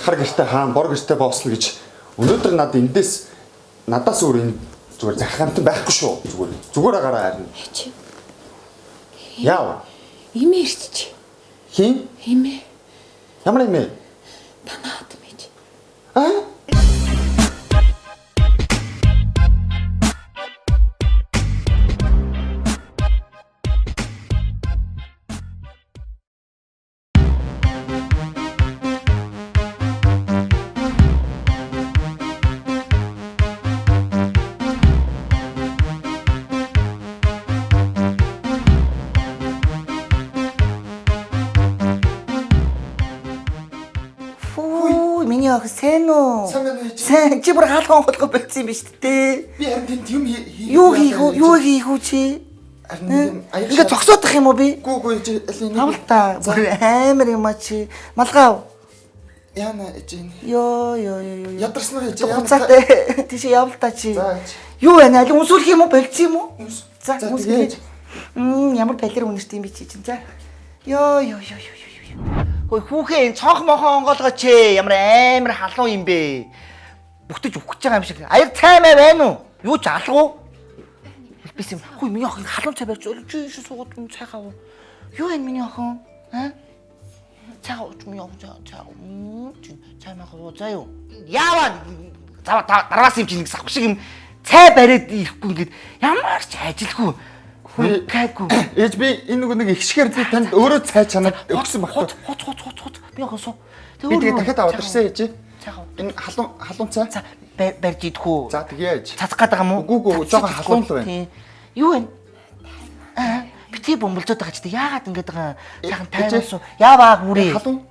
хар гэртэй хаан, бор гэртэй боослоо гэж өнөөдөр надаас өөр энэ зүгээр захих амтан байхгүй шүү. Зүгээр агараа харна. Чи. Яа. Имээ ирчих. Хин? Имээ. Ямар имээ? Танаад мэж. Аа? Сайн уу? Сайн чи бүр хаалхан холгоо болцсон юм биш үү? Би харин тэнд юм юу хийх үү чи? Ингээ зогсоодох юм уу би? Гүү чи алин. Тавлаа. Амар юм а чи. Малгай. Яна ээжин. Йоо. Ядарснаа ээж. Хуцаатай. Тийш явал та чи. За ээж. Юу байна? Алин усүүлэх юм уу? Болцсон юм уу? За усгээж. Ямар балер үнэртэй юм би чи чинь за. Йоо. Хөөе хүүхэн цонх мохон онгоолгооч ямар амар халуун юм бэ? Бүгтэж өгч байгаа юм шиг. Аяг цаймаа байна уу? Юу ч алгуу? Хэлбэс юм. Хөөе миний охин халуун цай барьж чи иш суугаад цай хав. Юу вэ миний охин? Аа? Цай ууч миний охин цай. Цай махуу заа юу? Яаваа дараас юм чи нэг савх шиг юм цай бариад ирэхгүй ингээд ямар ч ажилгүй. Кайгүй. Ээж би энэ нэг ихшгээр би танд өөрөө цай чанаад өгсөн багтаа. Хот. Би охин суу. Би тэгээ дахиад аваад ирсэн ээж. Цайгаа. Энэ халуун цай. За барьж идэх үү? За тэгээ ээж. Цацах гээд байгаа юм уу? Үгүй жоохон халуун л байна. Юу вэ? Бити бомболцоод байгаа ч тийм яагаад ингэж байгаа сайхан тайван. Яаваа хүрээ. Халуун.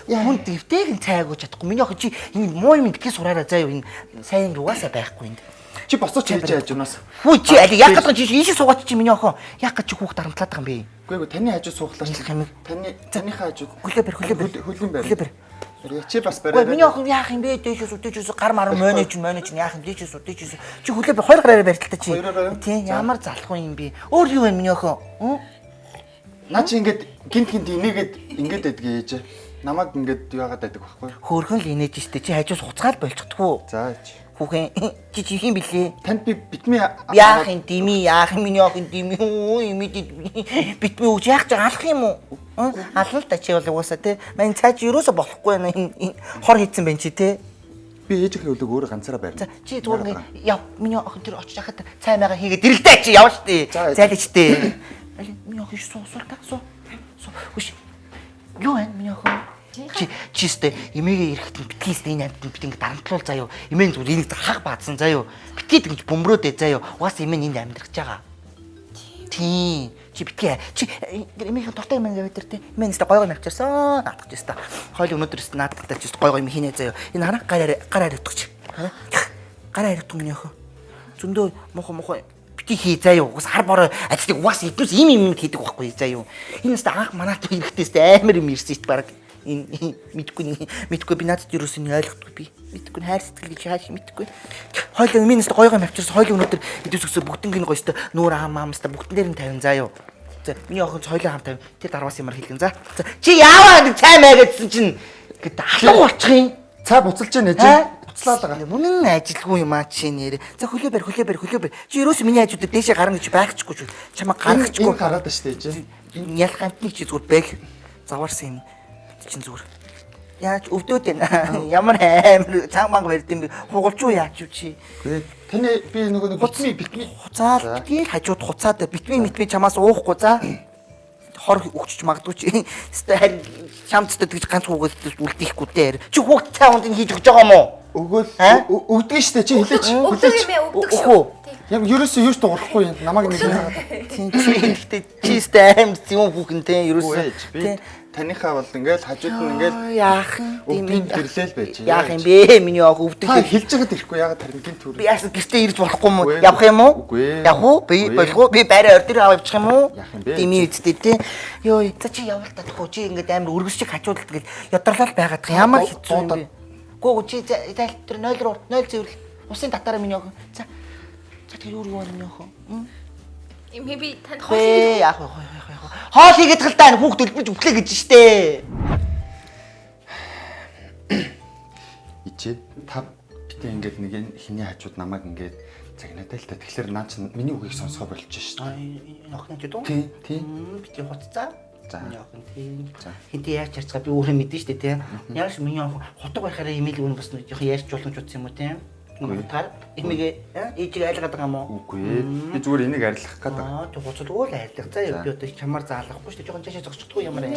Хүн дэвтэйг цайгуу чадахгүй. Миний охин чи энэ муу юм гэдгийг сураараа заа юу энэ сайн угаасаа байхгүй энд. Чи босооч хийж яаж юунаас. Хүү чи аль яг гэдэг чи ийшээ суугаад чи миний охин яг гэж чи хүүхд дарамтлаад байгаа юм бэ? Үгүй таны хажуу суухлаар таныхаа хажуу хөлийн байр. Чи бас барай. Миний охин яах юм бэ? Дээшээс гар мар менеж яах юм дээшээс. Чи хөлөө би хоёр гараараа барьтал та чи. Тийм ямар залхуу юм бэ? Өөр юу вэ миний охин? Наа чи ингээд гинт ингээд байдгийг ээж. Намайг ингээд яагаад байдаг байхгүй? Хөөрхөн л инээж штэ чи хажуус хуцгаал болчихдгоо. За ээж. Хүүхэн чи чихэн билээ. Танд би битми яах юм дими яах юм миний охин дими битми үуч яах гэж алах юм уу? Алал та чи бол угаасаа те. Мань цааж юусоо болохгүй байна. Энэ хор хийцэн байна чи те. Би ээжийнхээ үлэг өөрөө ганцаараа барина. За чи зүгээр ингээ яв миний охин тэр очиж хахад цай маяга хийгээд ирэлдэ чи явна штэ. Зайлж штэ. Али миний охин суул та суу. Хүш. Юу вэ миний охин? Чистэй эмээгээ ирэхэд битгэс энэ амт бит ингэ дарамтлуул заяо. Эмээ зүгээр энийг хаг баадсан заяо. Битгэд ингэж бөмбрөөдөө заяо. Угаас эмээ энд амьдрах гэж байгаа. Тийм. Чи битгий. Чи эмээгийн дуртай юм аваад тэр тийм. Эмээ нэстэ гой навчирсан. Наадах гэж та. Хойл өнөөдрөөс наадах гэж гой хийнэ заяо. Энэ хараа гараар утгач. Гараар утгах миний охин. Зөндөө мохо битгий хий заяо. Угаас хар бороо ажлыг угаас эднээс им хийдэг байхгүй заяо. Энэ нэстэ анх манайд ирэхтэйс амар юм ирсэн ит баг. Энэ мэдгүй би надад юу өсөн ойлгохгүй би мэдгүй хайр сэтгэл гэж хааш мэдгүй хойлоо минийс гойгоо авчирсан хойлоо өнөөдөр идэвсгсээ бүгднийг гойстой нүүр хаамаамстай бүгдэн дээр нь тавин заа юу за миний охин хойлоо хаам тавин тэр дарваас юмар хэлгэн за чи яаваа ингэ цай маа гэдсэн чинь гэд халуу болчих юм цай буцалж яана ээж буцлаад байгаа мөн ажилгүй юм аа чи нэр за хөлөө барь чи ерөөс миний хажууд дээшээ гарна гэж байхчихгүй чамаа гаргахгүй гараад ба штэ ээж ялах амтныг чи зүгээр бэг заварсан юм чин зүгээр. Яаж өвдөөд байна. Ямар амар цанг манг барьд юм бэ? Хугалж уу яач юу чи? Гүй. Таны би нөгөө битми хуцаад битгий хажууд хуцаад битми чамаас уухгүй за. Хор өгчөж магадгүй чи. Харин шамцтай тэгж ганц хүүгээд үлдээхгүй дээр. Чи хүүхд цай унд хийж өгч байгаа юм уу? Өгөөл өгдөг штэ чи хэлээч. Яг ерөөсөө юуш дуурахгүй юм. Намайг нэг яагаад. Тийм чи ихтэй аимд юм хүүхэнтэй ерөөсөө. Тийм таныхаа бол ингээл хажууд нь ингээл яах юм гэрлээл байж. Яах юм бэ? Миний охин өвдөг. Та хэлж байгаад ирэхгүй яагаад тарингийн төр. Би яасан гэртээ ирж болохгүй юм уу? Явах юм уу? Явах уу? Би болохгүй. Би байраа ордер аваа явчих юм уу? Дими үсттэй тий. Йоо, за чи явал та тхөө чи ингээд амар өргөс шиг хажуудалт гэл ядарлал байгаад ямар хэцүү юм бэ? Гүү чи тэр 0 руу 0 зэвэрл. Усын татаараа миний охин. За тэр юу юм миний охин? Maybe танд хоол хийгээд яах вэ? Хоол хийгээд гал даа хүүхд өлбөж өглөө гэж штэ. та битээ ингээд нэг хиний хажууд намайг ингээд загнаад л та. Тэгэхээр наа чинь миний үгийг сонсгоо болж шít. Энэ охин ч дуу. Тийм. Бити хуцаа. За. Миний охин тийм. Хинтээ яаж чарцгаа би өөрөө мэдэн штэ тий. Яаж миний охин хотог байхаараа имэйл өгнө бас жоохон яаж жуулгаж утсан юм уу тий. Гүйтар эмигээ ээжийг айлгаад байгаа юм уу? Үгүй ээ. Би зүгээр энийг арилгах гэдэг. Тэг гоцлгүй л айлгах. За би одоо чамаар заалахгүй штэ жоохон жашаа зогсчихгүй ямар юм.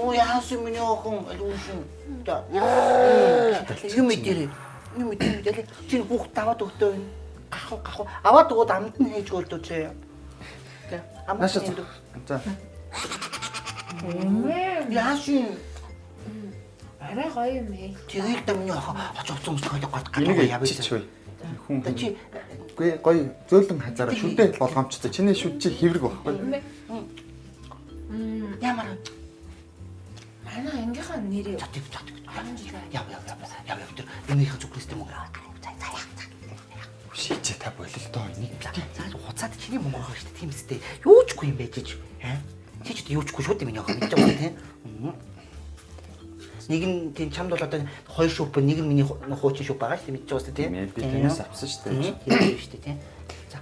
Оо яас миний охин алуушин. За. Юм идэрээ. Юм идэрээ. Чи хүүхд таваад өгдөө. Гахуу. Аваад өгөөд амд нь хийж өгдөө чи. Тэг. Амд. За. Яас юм. Арай гоё юм ээ. Тэгээд миний охин очоцсон хүмүүс хойлоо гот Энийг яавч. Хүн чи үгүй гоё зөөлөн хазаараа шүдэ болгоомчтой. Чиний шүд чи хэврэг байхгүй. Ямар Манай ангийнхаа нэрээ. яв. Энийхэн зүгнэстэй мөнгө аваад. Шийчээ та бололтоо нэг битээ. За хуцаад чиний мөнгө авах штэ тийм үстэй. Юу ч үгүй юм байж чи. Чи ч юу ч үгүй шүү дээ миний охин мэдэж байгаа тийм. Нэг нь тийм чамд бол одоо хоёр шүп нэг нь миний хуучин шүп байгаа шүү дээ мэдэж байгаа шүү дээ тийм. Би танаас авсан шүү дээ. Тийм шүү дээ тийм. За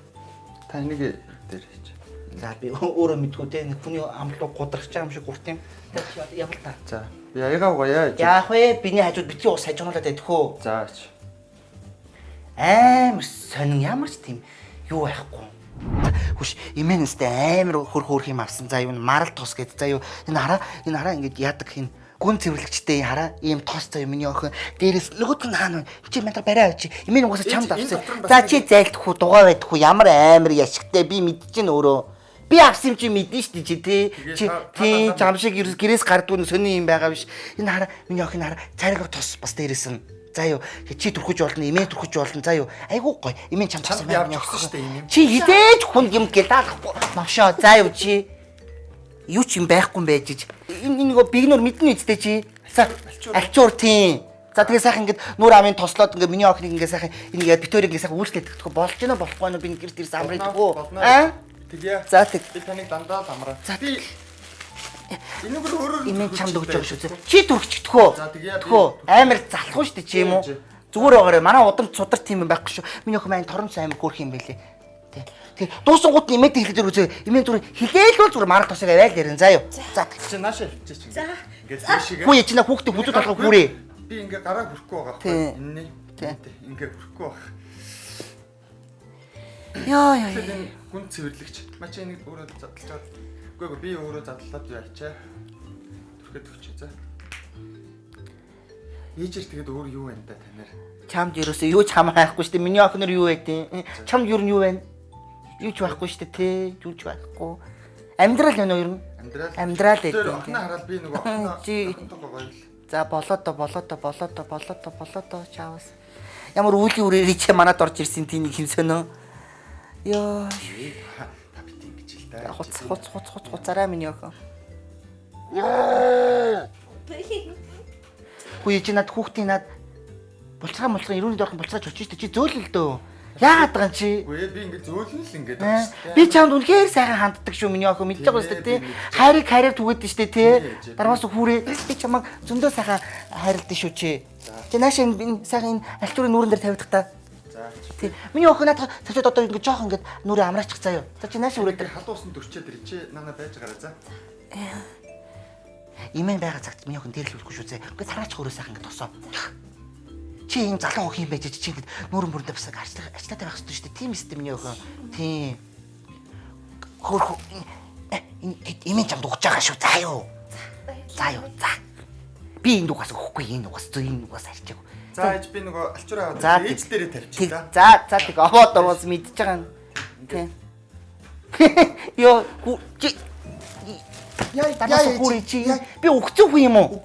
Та энийг дээр хийч. за би өөрөө мэдгүй тийм хүний амлуу гудрах чам шиг гурт юм. Ямар та. За. Би аягаа угаая. Яах вэ? Биний хажууд бити ус хажуунуулаад байдхөө. За. Амар сонин ямар ч тийм юу байхгүй. Хүш имэнэстэй амар хөрх юм авсан. За юу марал тос гэдэг. За юу энэ хараа ингэж яадаг хин гүн цэвэрлэгчтэй хараа ийм тоостой миний охин дээрээс нөгөөд нь хаана чи ментар барай авчи имэн угаасаа чамд авсан. За чи зайлтахгүй дугаа байдахгүй ямар амар яшигтай би мэдчихээн өөрөө. Би авсан юм чи мэдэн шүү дээ чи тий зам шиг гэрээс гардгүй сони юм байгаа биш. Энэ хараа миний охин хараа цариг тос бас дээрээс нь. За юу чи төрхөж болно имэн төрхөж болно. За юу айгуу гоё имэн чамд авсан би авч өгсөн шүү дээ юм. Чи хизээж хүн юм гээл даахгүй. Мавшаа за юу чи юу ч юм байхгүй юм байж ич. Энэ нөгөө бигнөр мэднэ үстэй чи. За альчуур тийм. За тэгээ сайхан ингээд нүүр амын тослоод ингээд миний охиныг ингээд сайхан ингээд битүүрийг ингээд сайхан үйлчлэдэг болж гэнэ болохгүй нөө би гэрт ирсэн амрагдгүй. Тэгээ. За тэг. Би таныг дандаа амраа. Би энэгээр өөрөөр имэн чамд өгч байгаа шүү дээ. Чи төрчихдөхөө. За тэгээ. Тхөө амар залахгүй шүү дээ чи юм уу? Зүгээр байгаарай. Манай удамд судар тийм юм байхгүй шүү. Миний охин маань торомс амар хөөрх юм байлээ. Тэгээ дуусан гут имэд хэлэх дээр үзээ. Имэн зүгээр хилээлгүй зүгээр марах тосыг аваал ярина заа юу. За чи наашаа хэлчихэж. За. Ингээд зэшигээ. хүү яч на хүүхдээ бүдүүд алгаа хүүрээ. Би ингээ гараа хүрхгүй байгаа байхгүй. Энэ. Ингээ хүрхгүй баг. Яа. Тэгээд гүн цэвэрлэгч. Мачи энийг өөрөө задлаж аваад. Үгүй би өөрөө задлаад яачаа. Түрхэд өгчээ за. Ээжэр тэгээд өөр юу байна да танаар? Чамд ерөөсөө юу ч хамаахгүй шүү дээ. Миний охинор юу байдیں۔ Чамд юу нь юу байна? Юу ч байхгүй шүү дээ тий. Юу ч байхгүй. Амьдрал байна уу ер нь? Амьдрал Тэр гэдэг. охин хараад би нөгөө охинтой гоё л. За болоо чаавас. Ямар үеийн үрээрээ чи манад орж ирсэн тийм нэг хэмсэнөө. Йоо. Та бит ингэж л да. Хуцаараа миний охин. Хүү чи над хүүхдийн над булцгаа ирүүний дорхон булцгааж очиж чи зөөлөл дөө. Яагаад байгаа чи? Үгүй би ингэ зөөлөн л ингэ байгаа шүү дээ. Би чамд үнэхээр сайхан ханддаг шүү миний охин мэддэг байна шүү дээ тий. Хайраар түгээд шүү дээ тий. Дараас хүүрээ би чамайг зөндөө сайхан хайрладаг шүү чи. Чи наашаа энэ сайхан энэ альчуурын нүүрэн дээр тавьдаг та. За. Тий. Миний охин надад цачаад одоо ингэ жоох ингэ нүрээ амраачих заяа. За чи наашаа үрээд Халуусан төрчөөд ир чи нана байж гараа за. имэн байгаа цагт миний охин дээр л үлгүй шүү зэ. Ингээ цараач хөрөө сайхан ингэ тосоо. Чи юм залуу охин байж чи ингэ нүүрэн бүрдээ бас ажиллаад байх хэрэгтэй шүү дээ. Тийм үстэй миний охин. Тийм. Хөрх имэн чамд угаж байгаа шүү. За юу. За. Би энэ дугаас өгөхгүй энэ дугаас зөв энэ дугаас арчааг. За ээж би нөгөө алчураа аваад ээж дээрээ тавьчих та. За тэг овоодоос мэдж байгаа юм. Тийм. Йоо чи яа хүүрий чи би өгцөн хүн юм уу?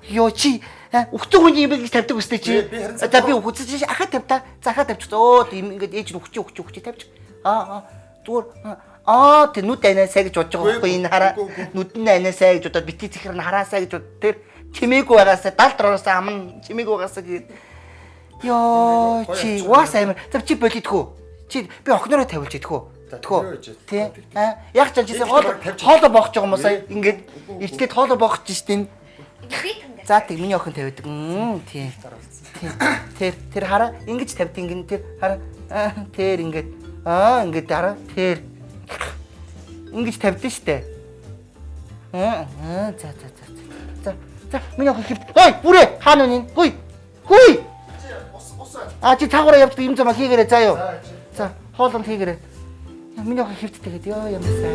Йоо чи өгцөн хүн юм гэж тавьдаг үстэй чи. За би өгцөн чи ахаа тавь та. За ахаа тавьчих. Өө ингэж ээж нь өгч тавьчих. Зүгээр тэр нүд анасаа гэж бодож байгаа байхгүй энэ хараа нүдэн анасаа гэж бодоод бити зихэр нь хараасаа гэж бод тэр чимээгүй байгаасаа далд ороосаа амн чимээгүй байгаасаа гээд ёо чи уус амир за чи болидхүү чи би охинороо тавилж идхүү тхүү тий яг ч анчисаа хооло боохж байгаа юм уу сая ингээд ичлээд хооло боохж штин Би танд За тэг миний охин тавиад. Тийм. Тэр хараа ингэж тавьд ингэ тэр хараа. Тэр ингэж. Ингэж хараа. Тэр. Ингэж тавьдэн штэ. За миний охин хив. Ой, бүрээ хаана вэ? Хүй. Чи таагаараа явж юм замаа хийгээрэй заа юу. За, хоолнд хийгээрэй. Миний охин хөвдтэйгээд ёо ямарсаа.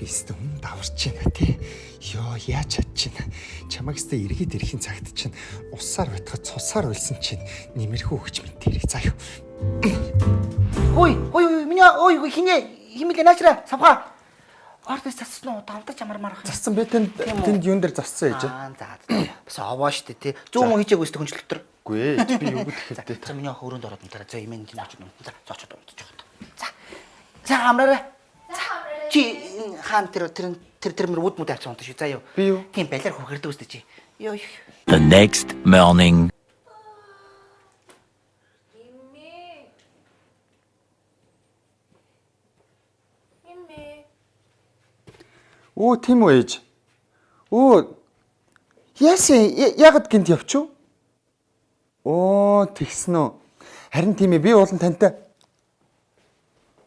Эсвэл хүн даварч байна тий. Йоо яаж чадчихна. Чамайг өстэй эргээд ирэхин цагт чинь усаар байтгаад цусаар уйлсан чинь нэмэрхүү өгч мэд тэрийг заа юу. Ой, меня химэлээ наачра савха. Артис зассан уу? Давтаж ямар марах. Зассан би тэнд юун дээр зассан ээж. За. Бас овоо штэ тий. Зүүн мөн хийжээг өстэй хүнчлэл дотор. Үгүй ээ би юу гэхэд тий. За миний охин өрөөнд ороод энэ за имэн тийм очно. За очоод унтчих. За амраарай. Чи хаан тэр мөр үд мүд авчихсан шүү. За юу. Би юу? Тийм балиар хөхөрдөг үстэй чи. Ёо. The next morning. Оо тийм үү ээж. Оо яасан ягд гинт явчих уу? Оо тэгсэн үү. Харин тийм ээ би уулын тантай.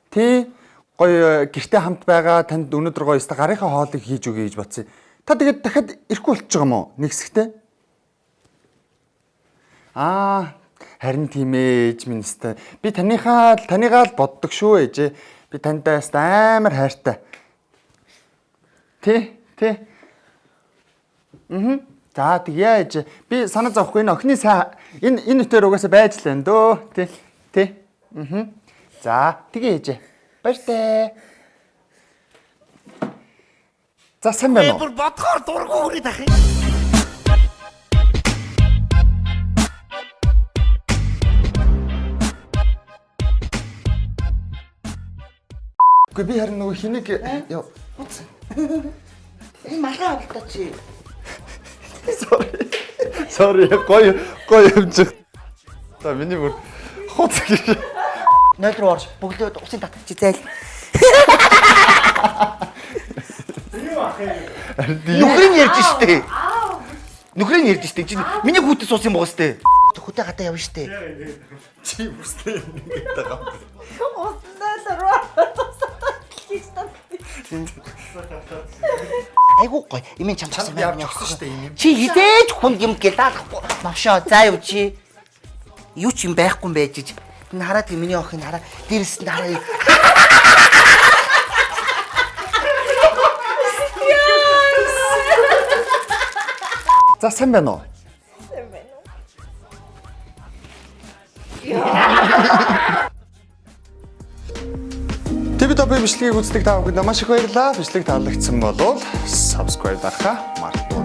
Тий гоё гэртээ хамт байгаа танд өнөөдөр гоё өстө гарынхаа хоолыг хийж өгье гэж бодсон. Та тэгээд дахиад ирэхгүй болчих юм уу? Нэг хэсэгтээ. Харин тийм ээ ээж минь өстө. Би таныгаа л боддог шүү ээж. Би тантай өстө амар хайртай. Тий. За тэгье ээж. Би санаа зовхгүй энэ охины сайн энэ өтөр угаасаа байж л байна дөө. Тий. За тэгье ээж. Баяртай. За сайн байна уу? Бүр бодгоор дургу өрөөд ахи. Үгүй би харин нөгөө хинийг яа. Энэ малгай авалтаа чи. Sorry гоё юмчих. За миний бүр хуц гэж. Нойл руу орж бүгд усын татчих чи зайл. Нүхрийн ярьж штэ. Нүхрийн ярьж штэ. Чи миний хүүтэд суус юм боо штэ. Хүүтэй гадаа явна штэ. Чи үстэй ингээд байгаа. Айгуу гоё. Имэн чамчсан Явж өгсөн штэ юм. Чи хизээж хүн юм гээ даахгүй. Навшаа заа юу чи. Юу ч юм байхгүй юм байж чи. Энэ хараад миний охин хараа дээрээс нь хараа. За сайн байна уу? TV-ийн бичлэгийг үздэг та бүхэнд маш их баярлалаа. Бичлэг таалагдсан бол subscribe дарахаа мартавай.